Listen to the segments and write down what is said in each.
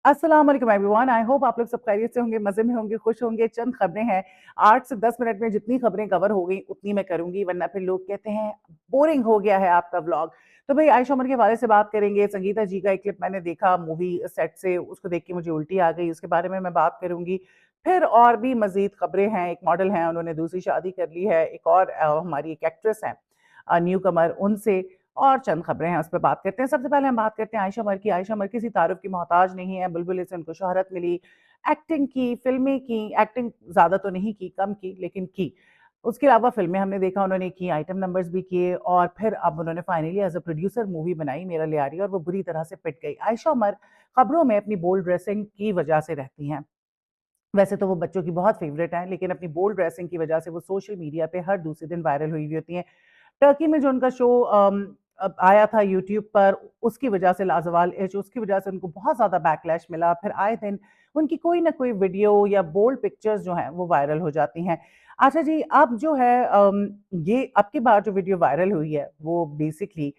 अस्सलाम वालेकुम everyone. I hope आप लोग सब खैरियत से होंगे, मज़े में होंगे, खुश होंगे। चंद खबरें हैं, 8 से 10 मिनट में जितनी खबरें कवर हो गई उतनी मैं करूँगी, वरना फिर लोग कहते हैं बोरिंग हो गया है आपका व्लॉग। तो भई आयशा उमर के हवाले से बात करेंगे। संगीता जी का एक क्लिप मैंने देखा मूवी सेट से, उसको देख के मुझे उल्टी आ गई, उसके बारे में मैं बात करूँगी। फिर और भी मज़ीद खबरें हैं, एक मॉडल हैं, उन्होंने दूसरी शादी कर ली है, एक और हमारी एक एक्ट्रेस हैं न्यू कमर, उनसे और चंद खबरें हैं, उस पे बात करते हैं। सबसे पहले हम बात करते हैं आयशा उमर की। आयशा उमर किसी तारुफ की मोहताज नहीं है, बुलबुल से उनको शोहरत मिली, एक्टिंग की, फ़िल्में की, एक्टिंग ज़्यादा तो नहीं की, कम की, लेकिन की। उसके अलावा फ़िल्में हमने देखा उन्होंने की, आइटम नंबर्स भी किए और फिर अब उन्होंने finally as a producer movie बनाई मेरा लियारी और वो बुरी तरह से पिट गई। आयशा उमर खबरों में अपनी बोल्ड ड्रेसिंग की वजह से रहती हैं। वैसे तो वो बच्चों की बहुत फ़ेवरेट हैं, लेकिन अपनी बोल्ड ड्रेसिंग की वजह से वो सोशल मीडिया पे हर दूसरे दिन वायरल हुई हुई होती हैं। टर्की में जो उनका शो अब आया था यूट्यूब पर, उसकी वजह से लाज़वाल इश्क, उसकी वजह से उनको बहुत ज़्यादा बैकलैश मिला। फिर आए दिन उनकी कोई ना कोई वीडियो या बोल्ड पिक्चर्स जो हैं वो वायरल हो जाती हैं। अच्छा जी, अब जो है ये अब की बार जो वीडियो वायरल हुई है वो बेसिकली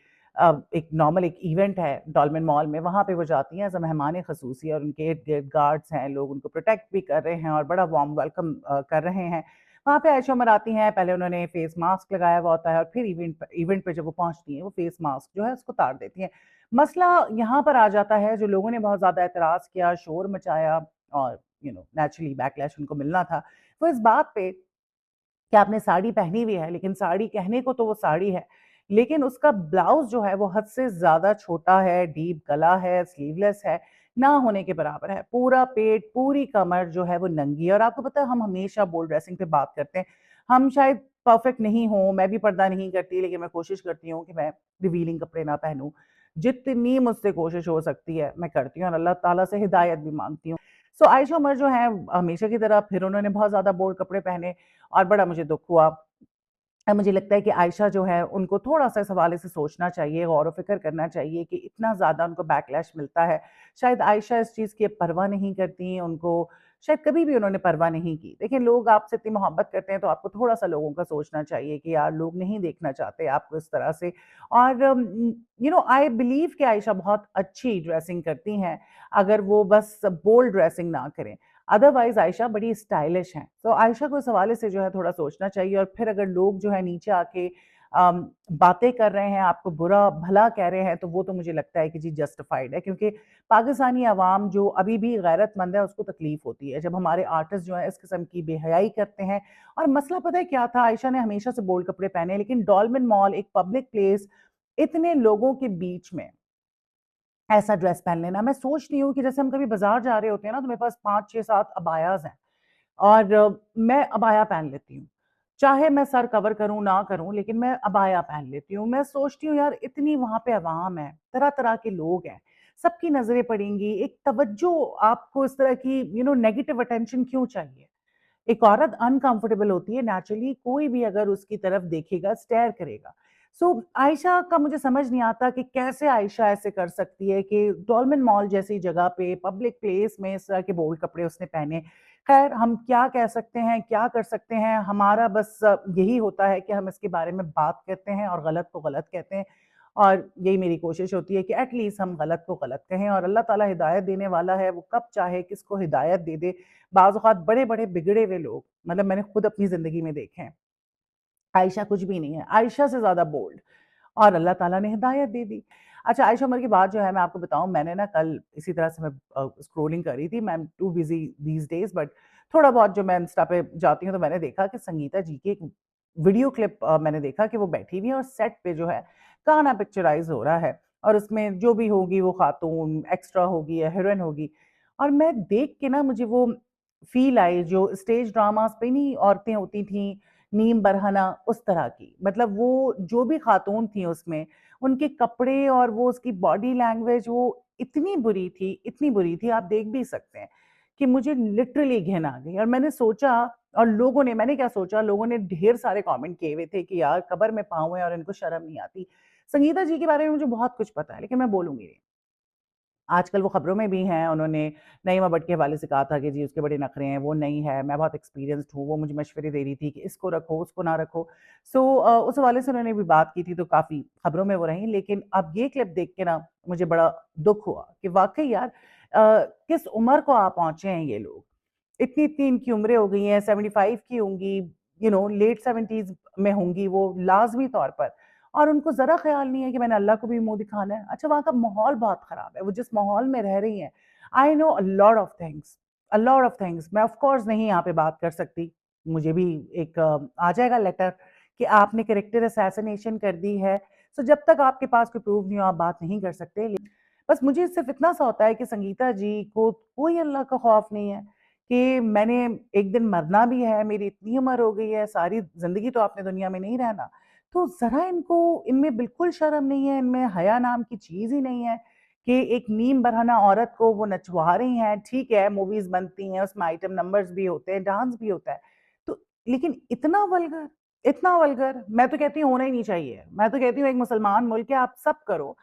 एक नॉर्मल एक इवेंट है डॉल्मेन मॉल में, वहाँ पे वो जाती हैं एज़ अ मेहमान ख़ुसूसी और उनके इर्द-गिर्द गार्ड्स हैं, लोग उनको प्रोटेक्ट भी कर रहे हैं और बड़ा वार्म वेलकम कर रहे हैं। वहाँ पे आयशा उमर आती हैं, पहले उन्होंने फेस मास्क लगाया हुआ होता है और फिर इवेंट पे जब वो पहुँचती हैं, वो फेस मास्क जो है उसको उतार देती हैं। मसला यहाँ पर आ जाता है, जो लोगों ने बहुत ज़्यादा एतराज़ किया, शोर मचाया और नेचुरली बैकलैश उनको मिलना था, वो इस बात पे कि आपने साड़ी पहनी हुई है, लेकिन साड़ी कहने को तो वो साड़ी है, लेकिन उसका ब्लाउज़ जो है वो हद से ज़्यादा छोटा है, डीप गला है, स्लीवलेस है, ना होने के बराबर है। पूरा पेट, पूरी कमर जो है वो नंगी है और आपको पता है हम हमेशा बोल्ड ड्रेसिंग पे बात करते हैं। हम शायद परफेक्ट नहीं हों, मैं भी पर्दा नहीं करती, लेकिन मैं कोशिश करती हूँ कि मैं रिवीलिंग कपड़े ना पहनूँ। जितनी मुझसे कोशिश हो सकती है, मैं करती हूँ और अल्लाह ताला से हिदायत भी माँगती हूँ। सो आयशा उमर जो हैं हमेशा की तरह फिर उन्होंने बहुत ज़्यादा बोल्ड कपड़े पहने और बड़ा मुझे दुःख हुआ। मुझे लगता है कि आयशा जो है उनको थोड़ा-सा इस हवाले से सोचना चाहिए, गौर-व-फ़िक्र करना चाहिए कि इतना ज़्यादा उनको बैकलैश मिलता है। शायद आयशा इस चीज़ की अब परवाह नहीं करती, उनको शायद कभी भी उन्होंने परवाह नहीं की। देखिए लोग आपसे इतनी मोहब्बत करते हैं तो आपको थोड़ा-सा लोगों का सोचना चाहिए कि यार लोग नहीं देखना चाहते आपको इस तरह से और आई बिलीव कि आयशा बहुत अच्छी ड्रेसिंग करती हैं, अगर वो बस बोल्ड ड्रेसिंग ना करें। अदरवाइज़ आयशा बड़ी स्टाइलिश हैं। तो आयशा को इस हवाले से जो है थोड़ा सोचना चाहिए और फिर अगर लोग जो है नीचे आके बातें कर रहे हैं, आपको बुरा-भला कह रहे हैं, तो वो तो मुझे लगता है कि जी जस्टिफाइड है क्योंकि पाकिस्तानी अवाम जो अभी भी गैरतमंद है, उसको तकलीफ़ होती है। जब हमारे आर्टिस्ट जो हैं इस किस्म की बेहयाई करते हैं और मसला पता है क्या था? आयशा ने हमेशा से बोल्ड कपड़े पहने हैं, लेकिन डॉल्मेन मॉल एक पब्लिक प्लेस, इतने लोगों के बीच में ऐसा ड्रेस पहन लेना, मैं सोचती हूँ कि जैसे हम कभी बाज़ार जा रहे होते हैं ना, तो मेरे पास 5, 6, 7 अबायाज़ हैं और मैं अबाया पहन लेती हूँ। चाहे मैं सर कवर करूँ, ना करूँ, लेकिन मैं अबाया पहन लेती हूँ। मैं सोचती हूँ यार इतनी वहाँ पे अवाम है, तरह-तरह के लोग हैं, सबकी नज़रें पड़ेंगी, एक तवज्जो आपको इस तरह की नेगेटिव अटेंशन क्यों चाहिए? एक औरत अनकंफर्टेबल होती है नेचुरली, कोई भी अगर उसकी तरफ देखेगा, स्टेयर करेगा। सो आयशा का मुझे समझ नहीं आता कि कैसे आयशा ऐसे कर सकती है कि डॉल्मेन मॉल जैसी जगह पे पब्लिक प्लेस में इस तरह के बोल्ड कपड़े उसने पहने। खैर हम क्या कह सकते हैं, क्या कर सकते हैं, हमारा बस यही होता है कि हम इसके बारे में बात करते हैं और गलत को गलत कहते हैं और यही मेरी कोशिश होती है कि एट लीस्ट हम गलत को गलत कहें और अल्लाह ताला हिदायत देने वाला है, वो कब चाहे किसको हिदायत दे दे। बाज़ औक़ात बड़े-बड़े बिगड़े हुए लोग मतलब मैंने खुद अपनी ज़िंदगी में देखे हैं। आयशा कुछ भी नहीं है, आयशा से ज़्यादा बोल्ड और अल्लाह ताला ने हिदायत दे दी। अच्छा आयशा उमर की बात जो है मैं आपको बताऊँ मैंने ना कल इसी तरह से मैं स्क्रॉलिंग कर रही थी, मैं am too busy these days but थोड़ा बहुत जो मैं इंस्टा पे जाती हूँ तो मैंने देखा कि संगीता जी की एक वीडियो क्लिप मैंने देखा कि वो बैठी हुई हैं और सेट पे जो है गाना पिक्चराइज़ हो रहा है और उसमें जो भी होगी वो खातून एक्स्ट्रा होगी या हीरोइन होगी और मैं देख के ना मुझे वो फ़ील आई जो स्टेज ड्रामास पे नहीं औरतें होती थीं नीम बरहना उस तरह की। मतलब वो जो भी खातून थी उसमें, उनके कपड़े और वो उसकी बॉडी लैंग्वेज वो इतनी बुरी थी आप देख भी सकते हैं, कि मुझे लिटरली घिन आ गई और मैंने सोचा और मैंने क्या सोचा लोगों ने ढेर सारे कमेंट किए हुए थे कि यार कब्र में पाँव है और इनको शर्म नहीं आती। संगीता जी के बारे में मुझे बहुत कुछ पता है, लेकिन मैं बोलूँगी नहीं। आजकल वो खबरों में भी हैं, उन्होंने नईमा भट्ट के हवाले से कहा था कि जी उसके बड़े नखरे हैं, वो नहीं है, मैं बहुत एक्सपीरियंस्ड हूँ, वो मुझे मशवरे दे रही थी कि इसको रखो, उसको ना रखो। सो उस हवाले से उन्होंने भी बात की थी तो काफ़ी खबरों में वो रहीं, लेकिन अब ये क्लिप देख के ना मुझे बड़ा दुःख हुआ कि वाक़ई यार किस उम्र को आप पहुंचे हैं ये लोग? इतनी इतनी इनकी उम्रें हो गई हैं, 75 की होंगी, लेट 70s में होंगी वो लाजमी तौर पर, और उनको जरा ख्याल नहीं है कि मैंने अल्लाह को भी मुंह दिखाना है। अच्छा, वहां का माहौल बहुत खराब है, वो जिस माहौल में रह रही हैं, I know a lot of things, a lot of things. मैं ऑफ कोर्स नहीं यहाँ पे बात कर सकती, मुझे भी एक आ जाएगा लेटर कि आपने कैरेक्टर असैसिनेशन कर दी है। सो जब तक आपके पास कोई प्रूफ नहीं हो, आप बात नहीं कर सकते। बस मुझे सिर्फ इतना सा होता है कि संगीता जी को कोई अल्लाह का खौफ नहीं है कि मैंने एक दिन मरना भी है, मेरी इतनी उम्र हो गई है, सारी ज़िंदगी तो आपने दुनिया में नहीं रहना। तो ज़रा इनको, इनमें बिल्कुल शर्म नहीं है, इनमें हया नाम की चीज़ ही नहीं है कि एक नीम बरहना औरत को वो नचवा रही हैं। ठीक है, मूवीज़ बनती हैं, उसमें आइटम नंबर्स भी होते हैं, डांस भी होता है। तो लेकिन इतना वल्गर मैं तो कहती हूँ होना ही नहीं चाहिए। मैं तो कहती हूँ एक मुसलमान मुल्क है, आप सब करो,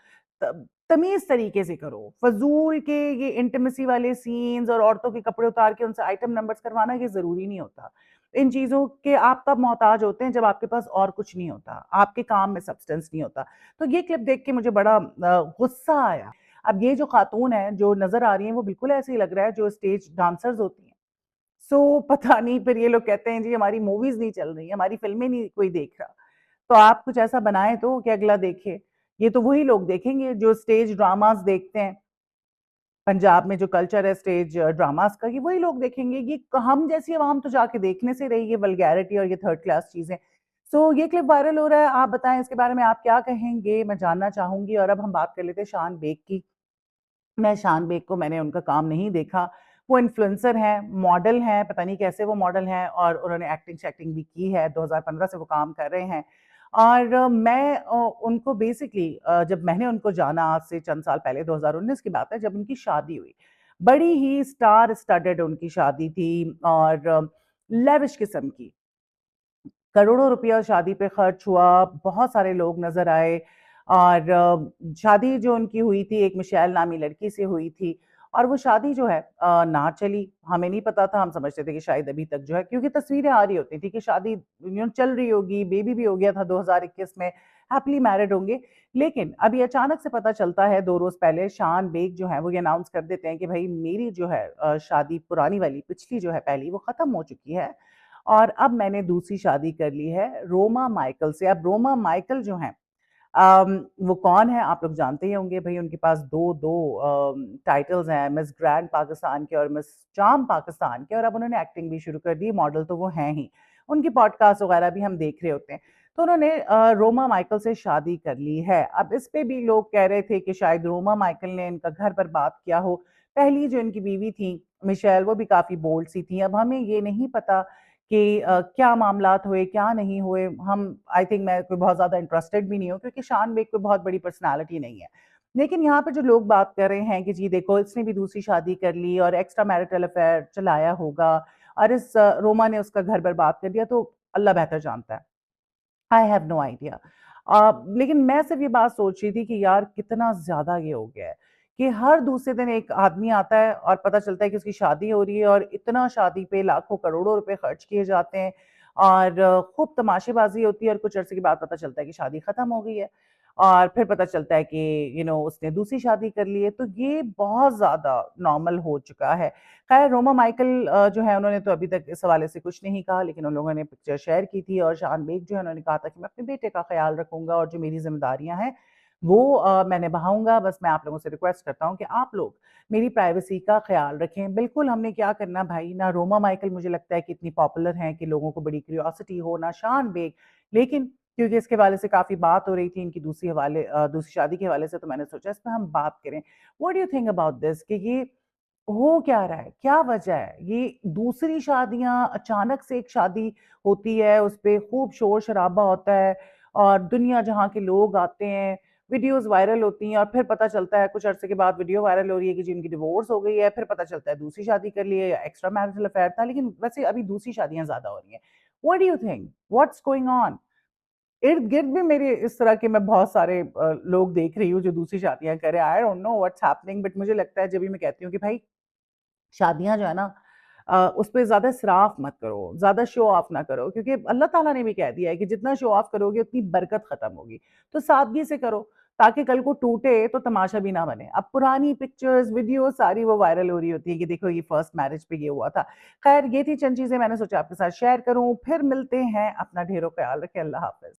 त तमीज़ तरीके से करो। फ़ज़ूल के ये इंटिमेसी वाले सीन्स और औरतों के कपड़े उतार के उनसे आइटम नंबर्स करवाना, ये ज़रूरी नहीं होता। इन चीज़ों के आप तब मोहताज होते हैं जब आपके पास और कुछ नहीं होता, आपके काम में सब्सटेंस नहीं होता। तो ये क्लिप देख के मुझे बड़ा गुस्सा आया। अब ये जो खातून है, जो नज़र आ रही हैं, वो बिल्कुल ऐसे ही लग रहा है जो स्टेज डांसर्स होती हैं। सो पता नहीं, फिर ये लोग कहते हैं जी हमारी मूवीज़ नहीं चल रही, हमारी फ़िल्में नहीं कोई देख रहा। तो आप कुछ ऐसा बनाएँ तो कि अगला देखे। ये तो वही लोग देखेंगे जो स्टेज ड्रामास देखते हैं। पंजाब में जो कल्चर है स्टेज ड्रामास का, ये वही लोग देखेंगे। ये हम जैसी आवाम तो जाके देखने से रही है वल्गैरिटी और ये थर्ड क्लास चीज़ें। सो ये क्लिप वायरल हो रहा है, आप बताएँ इसके बारे में आप क्या कहेंगे? मैं जानना चाहूँगी। और अब हम बात कर लेते हैं शान बेग की। मैं शान बेग को, मैंने उनका काम नहीं देखा। वो इन्फ्लुएंसर हैं, मॉडल हैं, पता नहीं कैसे वो मॉडल हैं, और उन्होंने एक्टिंग-शैक्टिंग भी की है, 2015 से वो काम कर रहे हैं। और मैं उनको बेसिकली जब मैंने उनको जाना आज से चंद साल पहले, 2019 की बात है, जब उनकी शादी हुई। बड़ी ही स्टार स्टडेड उनकी शादी थी, और लेविश किस्म की। करोड़ों रुपया शादी पे खर्च हुआ, बहुत सारे लोग नज़र आए, और शादी जो उनकी हुई थी एक मिशेल नामी लड़की से हुई थी, और वो शादी जो है ना चली। हमें नहीं पता था, हम समझते थे कि शायद अभी तक जो है, क्योंकि तस्वीरें आ रही होती थी कि शादी चल रही होगी, बेबी भी हो गया था 2021 में, हैप्पीली मैरिड होंगे। लेकिन अभी अचानक से पता चलता है 2 रोज़ पहले शान बेग जो हैं वो ये अनाउंस कर देते हैं कि भई मेरी जो है शादी पुरानी वाली, पिछली जो है पहली, वो ख़त्म हो चुकी है, और अब मैंने दूसरी शादी कर ली है रोमा माइकल से। अब रोमा माइकल जो हैं, वो कौन है आप लोग जानते ही होंगे। भई उनके पास 2-2 टाइटल्स हैं, मिस ग्रैंड पाकिस्तान के और मिस चार्म पाकिस्तान के, और अब उन्होंने एक्टिंग भी शुरू कर दी, मॉडल तो वो हैं ही। उनकी पॉडकास्ट वगैरह भी हम देख रहे होते हैं। तो उन्होंने रोमा माइकल से शादी कर ली है। अब इस पे भी लोग कह रहे थे कि शायद रोमा माइकल ने इनका घर बर्बाद किया हो। पहली जो इनकी बीवी थी, मिशेल, वो भी काफ़ी बोल्ड सी थी। अब हमें ये नहीं पता कि क्या मामलात हुए, क्या नहीं हुए। हम आई थिंक मैं कोई बहुत ज़्यादा इंटरेस्टेड भी नहीं हूँ, क्योंकि शान बेग कोई बहुत बड़ी पर्सनैलिटी नहीं है। लेकिन यहाँ पे जो लोग बात कर रहे हैं कि जी देखो इसने भी दूसरी शादी कर ली और एक्स्ट्रा मैरिटल अफेयर चलाया होगा, और इस रोमा ने उसका घर बर्बाद कर दिया, तो अल्लाह बेहतर जानता है। I have no idea. लेकिन मैं सिर्फ ये बात सोच रही थी कि यार कितना ज़्यादा ये हो गया है कि हर दूसरे दिन एक आदमी आता है और पता चलता है कि उसकी शादी हो रही है, और इतना शादी पे लाखों करोड़ों रुपए खर्च किए जाते हैं, और खूब तमाशेबाजी होती है, और कुछ अरसे के बाद पता चलता है कि शादी खत्म हो गई है, और फिर पता चलता है कि उसने दूसरी शादी कर ली है। तो ये बहुत ज़्यादा नॉर्मल हो चुका है। खैर, रोमा माइकल जो है उन्होंने तो अभी तक इस हवाले से कुछ नहीं कहा, लेकिन उन लोगों ने पिक्चर शेयर की थी, और शान बेग जो है उन्होंने कहा था कि मैं अपने बेटे का ख़्याल रखूँगा, और जो मेरी ज़िम्मेदारियाँ हैं वो मैं निभाऊँगा। बस मैं आप लोगों से रिक्वेस्ट करता हूँ कि आप लोग मेरी प्राइवेसी का ख़्याल रखें। बिल्कुल हमने क्या करना भाई, ना रोमा माइकल मुझे लगता है कि इतनी पॉपुलर हैं कि लोगों को बड़ी क्यूरियोसिटी हो, ना शान बेग। लेकिन क्योंकि इसके हवाले से काफ़ी बात हो रही थी इनकी दूसरी शादी के हवाले से, तो मैंने सोचा इस पे हम बात करें। What do you think about this कि ये हो क्या रहा है? क्या वजह है? ये दूसरी शादियाँ, अचानक से एक शादी होती है, उसपे खूब शोर-शराबा होता है, और दुनिया जहाँ के लोग आते हैं, वीडियोज़ वायरल होती हैं, और फिर पता चलता है कुछ अरसे के बाद वीडियो वायरल हो रही है कि जिनकी डिवोर्स हो गई है, फिर पता चलता है दूसरी शादी कर ली है, या एक्स्ट्रा मैरिटल अफेयर था, लेकिन वैसे अभी दूसरी शादियाँ ज़्यादा हो रही हैं। What do you think? What's going on? इर्द-गिर्द भी मेरे इस तरह के मैं बहुत सारे लोग देख रही हूँ जो दूसरी शादियाँ कर रहे हैं। I don't know what's happening, but मुझे लगता है जब भी मैं कहती हूँ कि भाई शादियाँ जो है ना, उस पे ज़्यादा इसराफ़ मत करो, ज़्यादा शो ऑफ ना करो, क्योंकि अल्लाह ताला ने भी कह दिया है कि जितना शो ऑफ करोगे उतनी बरकत ख़त्म होगी। तो सादगी से करो। ताकि कल को टूटे तो तमाशा भी ना बने। अब पुरानी पिक्चर्स, वीडियो सारी वो वायरल हो रही होती है कि देखो ये फर्स्ट मैरिज पे ये हुआ था। खैर ये थी चंद चीज़ें मैंने सोचा आपके साथ शेयर करूँ, फिर मिलते हैं, अपना ढेरों ख्याल रखें, अल्लाह हाफ़िज़।